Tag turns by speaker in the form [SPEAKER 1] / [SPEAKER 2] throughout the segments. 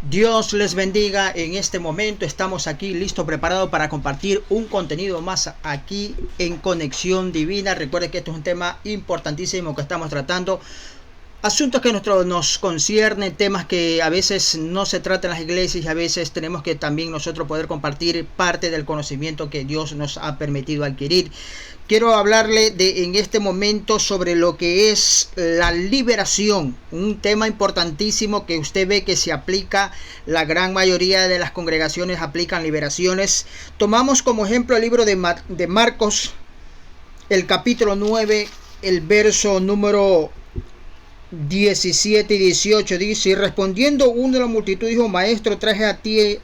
[SPEAKER 1] Dios les bendiga. En este momento estamos aquí listos, preparados para compartir un contenido más aquí en Conexión Divina. Recuerden que esto es un tema importantísimo que estamos tratando. Asuntos que nos conciernen, temas que a veces no se tratan en las iglesias y a veces tenemos que también nosotros poder compartir parte del conocimiento que Dios nos ha permitido adquirir. Quiero hablarle en este momento sobre lo que es la liberación, un tema importantísimo que usted ve que se aplica, la gran mayoría de las congregaciones aplican liberaciones. Tomamos como ejemplo el libro de Marcos, el capítulo 9, el verso número 17 y 18 dice: y respondiendo uno de la multitud dijo: maestro, traje a ti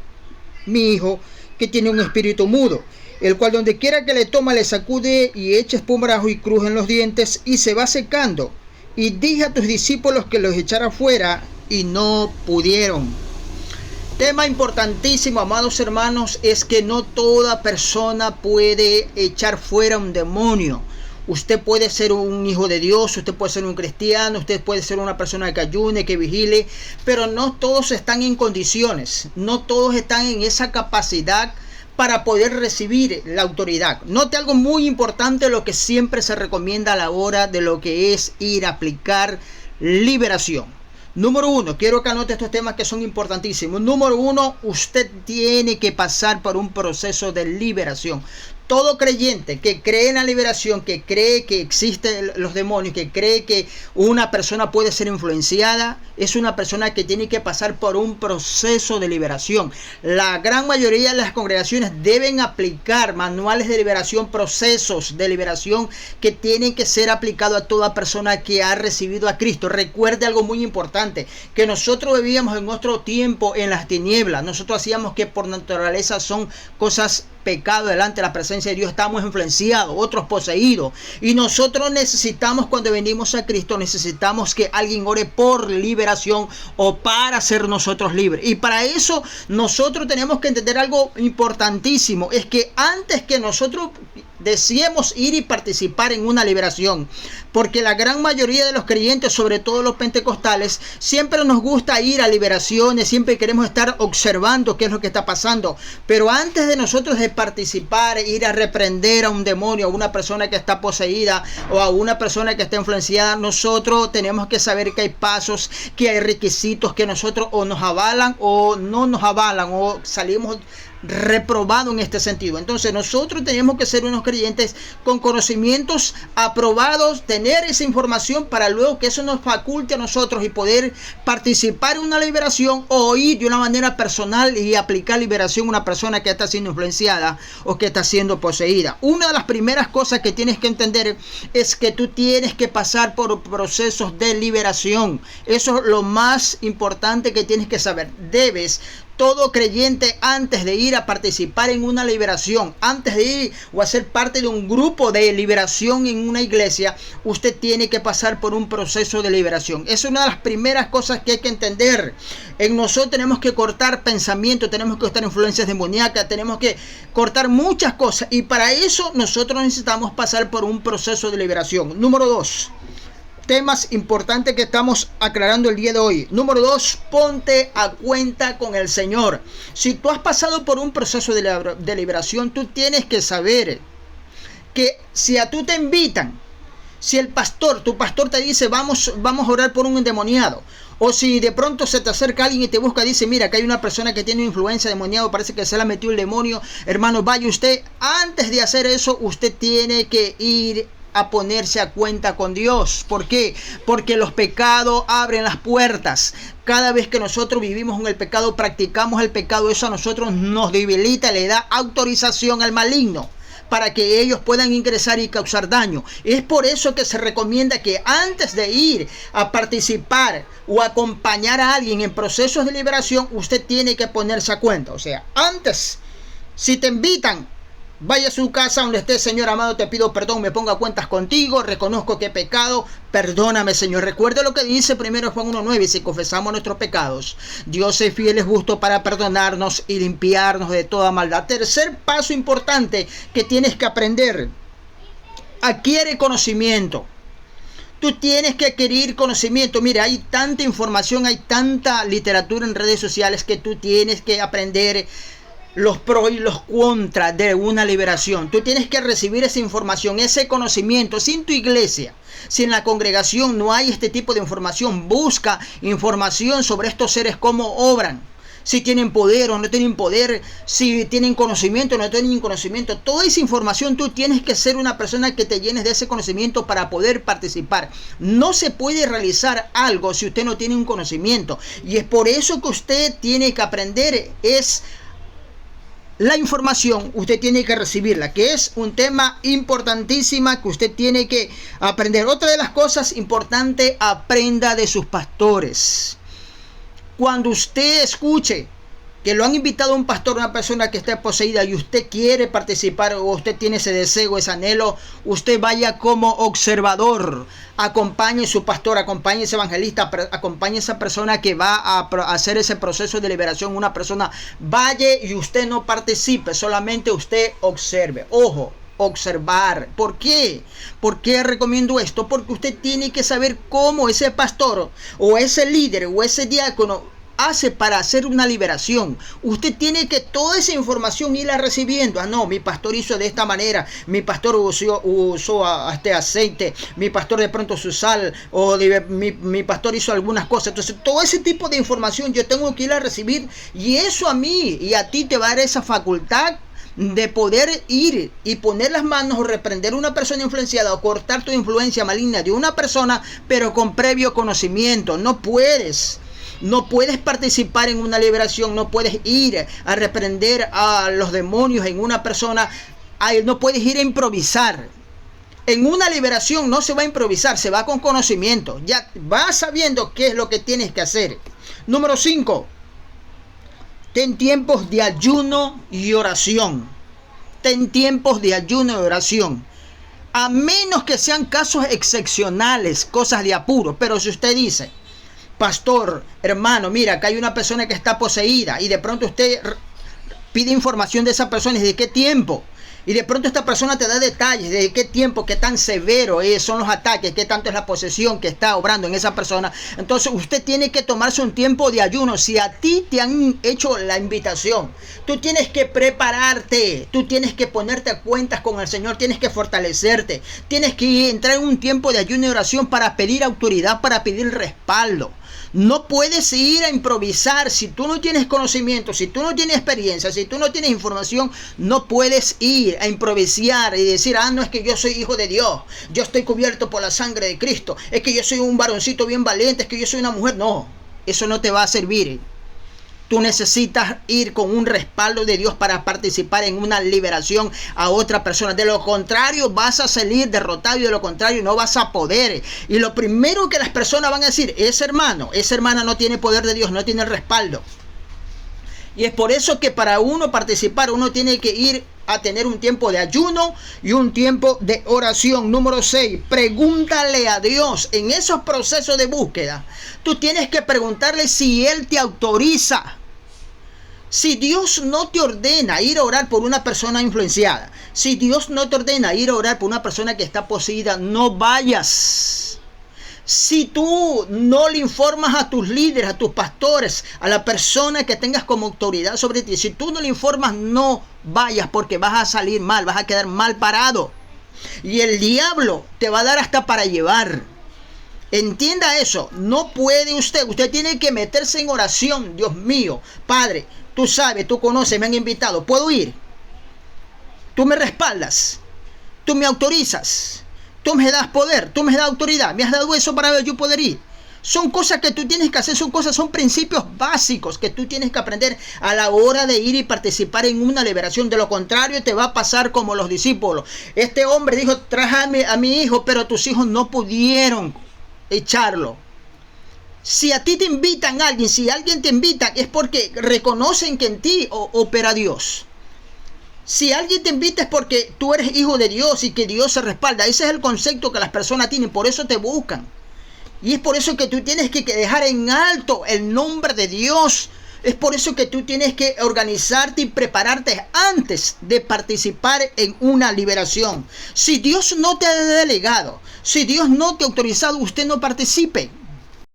[SPEAKER 1] mi hijo que tiene un espíritu mudo, el cual donde quiera que le toma le sacude y echa espumarajo y cruje en los dientes y se va secando. Y dije a tus discípulos que los echara fuera y no pudieron. Tema importantísimo, amados hermanos, es que no toda persona puede echar fuera un demonio. Usted puede ser un hijo de Dios, usted puede ser un cristiano, usted puede ser una persona que ayune, que vigile, pero no todos están en condiciones, no todos están en esa capacidad para poder recibir la autoridad. Note algo muy importante, lo que siempre se recomienda a la hora de lo que es ir a aplicar liberación. Número uno, quiero que anote estos temas que son importantísimos. Número uno, usted tiene que pasar por un proceso de liberación. Todo creyente que cree en la liberación, que cree que existen los demonios, que cree que una persona puede ser influenciada, es una persona que tiene que pasar por un proceso de liberación. La gran mayoría de las congregaciones deben aplicar manuales de liberación, procesos de liberación que tienen que ser aplicados a toda persona que ha recibido a Cristo. Recuerde algo muy importante, que nosotros vivíamos en otro tiempo en las tinieblas. Nosotros hacíamos que por naturaleza son cosas pecado delante de la presencia de Dios, estamos influenciados, otros poseídos, y nosotros necesitamos, cuando venimos a Cristo, necesitamos que alguien ore por liberación o para ser nosotros libres. Y para eso nosotros tenemos que entender algo importantísimo, es que antes que nosotros deseemos ir y participar en una liberación, porque la gran mayoría de los creyentes, sobre todo los pentecostales, siempre nos gusta ir a liberaciones, siempre queremos estar observando qué es lo que está pasando, pero antes de nosotros de participar, ir a reprender a un demonio, a una persona que está poseída o a una persona que está influenciada, nosotros tenemos que saber que hay pasos, que hay requisitos que nosotros o nos avalan o no nos avalan, o salimos reprobado en este sentido. Entonces nosotros tenemos que ser unos creyentes con conocimientos aprobados, tener esa información para luego que eso nos faculte a nosotros y poder participar en una liberación o ir de una manera personal y aplicar liberación a una persona que está siendo influenciada o que está siendo poseída. Una de las primeras cosas que tienes que entender es que tú tienes que pasar por procesos de liberación. Eso es lo más importante que tienes que saber. Todo creyente, antes de ir a participar en una liberación, antes de ir o a ser parte de un grupo de liberación en una iglesia, usted tiene que pasar por un proceso de liberación. Es una de las primeras cosas que hay que entender. En nosotros tenemos que cortar pensamientos, tenemos que cortar influencias demoníacas, tenemos que cortar muchas cosas, y para eso nosotros necesitamos pasar por un proceso de liberación. Número 2. Temas importantes que estamos aclarando el día de hoy. Número 2, ponte a cuenta con el Señor. Si tú has pasado por un proceso de liberación, tú tienes que saber que si a tú te invitan, si tu pastor te dice vamos a orar por un endemoniado, o si de pronto se te acerca alguien y te busca, dice mira que hay una persona que tiene influencia demoniada, parece que se la metió el demonio, hermano, vaya usted. Antes de hacer eso, usted tiene que ir a ponerse a cuenta con Dios. ¿Por qué? Porque los pecados abren las puertas. Cada vez que nosotros vivimos en el pecado, practicamos el pecado, eso a nosotros nos debilita, le da autorización al maligno para que ellos puedan ingresar y causar daño. Es por eso que se recomienda que antes de ir a participar o acompañar a alguien en procesos de liberación, usted tiene que ponerse a cuenta. O sea, antes, si te invitan, vaya a su casa donde esté: Señor amado, te pido perdón, me pongo a cuentas contigo, reconozco que he pecado, perdóname, Señor. Recuerde lo que dice 1 Juan 1:9: si confesamos nuestros pecados, Dios es fiel y justo para perdonarnos y limpiarnos de toda maldad. Tercer paso importante que tienes que aprender: adquiere conocimiento. Tú tienes que adquirir conocimiento. Mira, hay tanta información, hay tanta literatura en redes sociales que tú tienes que aprender los pros y los contras de una liberación. Tú tienes que recibir esa información, ese conocimiento. Si en tu iglesia, si en la congregación no hay este tipo de información, busca información sobre estos seres, cómo obran. Si tienen poder o no tienen poder, si tienen conocimiento o no tienen conocimiento. Toda esa información tú tienes que ser una persona que te llenes de ese conocimiento para poder participar. No se puede realizar algo si usted no tiene un conocimiento. Y es por eso que usted tiene que aprender, es la información, usted tiene que recibirla, que es un tema importantísimo que usted tiene que aprender. Otra de las cosas importantes, aprenda de sus pastores. Cuando usted escuche que lo han invitado a un pastor, una persona que esté poseída, y usted quiere participar, o usted tiene ese deseo, ese anhelo, usted vaya como observador, acompañe a su pastor, acompañe a ese evangelista, acompañe a esa persona que va a hacer ese proceso de liberación. Una persona, vaya y usted no participe, solamente usted observe. Ojo, observar. ¿Por qué? ¿Por qué recomiendo esto? Porque usted tiene que saber cómo ese pastor o ese líder o ese diácono hace para hacer una liberación. Usted tiene que toda esa información irla recibiendo. No, mi pastor hizo de esta manera, mi pastor usó este aceite, mi pastor de pronto su sal, o mi pastor hizo algunas cosas. Entonces todo ese tipo de información yo tengo que ir a recibir, y eso a mí y a ti te va a dar esa facultad de poder ir y poner las manos o reprender a una persona influenciada o cortar tu influencia maligna de una persona, pero con previo conocimiento. No puedes participar en una liberación, no puedes ir a reprender a los demonios en una persona, no puedes ir a improvisar. En una liberación no se va a improvisar, se va con conocimiento. Ya vas sabiendo qué es lo que tienes que hacer. Número 5. Ten tiempos de ayuno y oración. Ten tiempos de ayuno y oración. A menos que sean casos excepcionales, cosas de apuro. Pero si usted dice, pastor, hermano, mira, acá hay una persona que está poseída, y de pronto usted pide información de esa persona, y de qué tiempo, y de pronto esta persona te da detalles de qué tiempo, qué tan severo son los ataques, qué tanto es la posesión que está obrando en esa persona. Entonces usted tiene que tomarse un tiempo de ayuno. Si a ti te han hecho la invitación, tú tienes que prepararte, tú tienes que ponerte a cuentas con el Señor, tienes que fortalecerte, tienes que entrar en un tiempo de ayuno y oración para pedir autoridad, para pedir respaldo. No puedes ir a improvisar. Si tú no tienes conocimiento, si tú no tienes experiencia, si tú no tienes información, no puedes ir a improvisar y decir, no, es que yo soy hijo de Dios, yo estoy cubierto por la sangre de Cristo, es que yo soy un varoncito bien valiente, es que yo soy una mujer. No, eso no te va a servir. Tú necesitas ir con un respaldo de Dios para participar en una liberación a otra persona. De lo contrario, vas a salir derrotado, y de lo contrario no vas a poder. Y lo primero que las personas van a decir, ese hermano, esa hermana no tiene poder de Dios, no tiene respaldo. Y es por eso que para uno participar, uno tiene que ir a tener un tiempo de ayuno y un tiempo de oración. Número 6, pregúntale a Dios en esos procesos de búsqueda. Tú tienes que preguntarle si Él te autoriza. Si Dios no te ordena ir a orar por una persona influenciada, si Dios no te ordena ir a orar por una persona que está poseída, no vayas. Si tú no le informas a tus líderes, a tus pastores, a la persona que tengas como autoridad sobre ti, si tú no le informas, no vayas, porque vas a salir mal, vas a quedar mal parado. Y el diablo te va a dar hasta para llevar. Entienda eso. No puede usted tiene que meterse en oración. Dios mío, Padre, tú sabes, tú conoces, me han invitado, ¿puedo ir? Tú me respaldas, tú me autorizas, tú me das poder, tú me das autoridad, me has dado eso para yo poder ir. Son cosas que tú tienes que hacer, son principios básicos que tú tienes que aprender a la hora de ir y participar en una liberación. De lo contrario, te va a pasar como los discípulos. Este hombre dijo, trájame a mi hijo, pero tus hijos no pudieron echarlo. Si a ti te invitan a alguien, si alguien te invita, es porque reconocen que en ti opera Dios. Si alguien te invita es porque tú eres hijo de Dios y que Dios se respalda. Ese es el concepto que las personas tienen, por eso te buscan. Y es por eso que tú tienes que dejar en alto el nombre de Dios Es por eso que tú tienes que organizarte y prepararte antes de participar en una liberación. Si Dios no te ha delegado, si Dios no te ha autorizado, usted no participe.